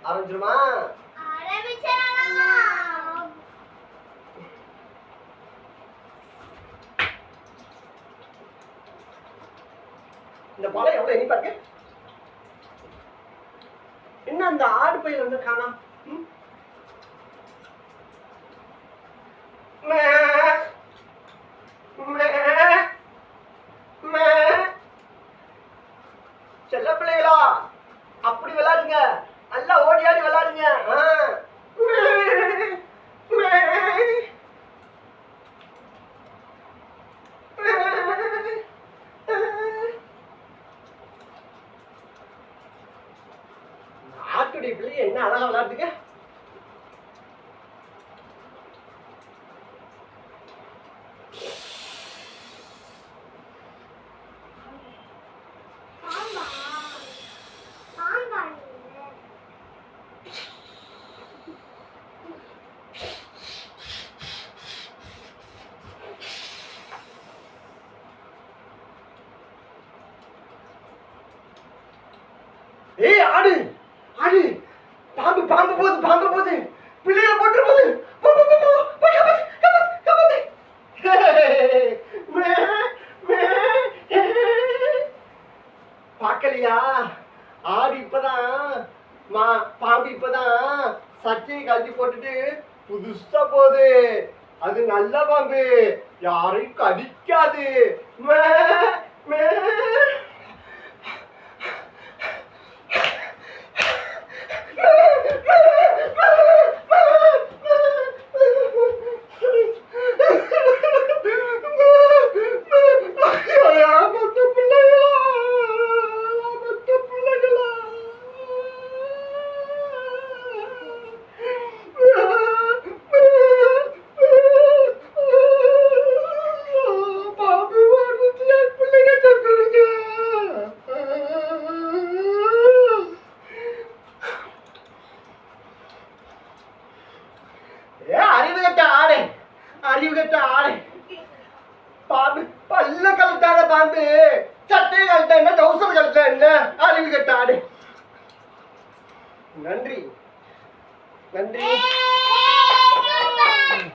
ஆரம்பிச்சிருமா? இந்த பழம் எவ்வளவு இனிப்பா இருக்கு. என்ன அந்த ஆடு பையில வந்து காணோம்? செல்ல பிள்ளைகளா, அப்படி விளையாடுங்க, நல்லா ஓடி ஆடி விளையாடுங்க. ஆட்டுடைய பிள்ளை என்ன அழகா விளையாடுங்க. ஏய் ஆடு ஆடு, பாம்பு பாம்பு போகுது, பாம்பு போகுது, பிள்ளைகளை போட்டு போகுது. பார்க்கலையா? ஆடு இப்பதான் பாம்பு இப்பதான் சட்டையை கழட்டி போட்டுட்டு புதுசா போகுது. அது நல்ல பாம்பு, யாரையும் கடிக்காது. அறிவு கட்ட ஆடை, பாம்பு பல்ல கலட்டாத பாம்பு, சட்டையை கலட்டா என்ன, டவுசர் கலட்டா என்ன, அறிவு கட்ட ஆடை. நன்றி நன்றி.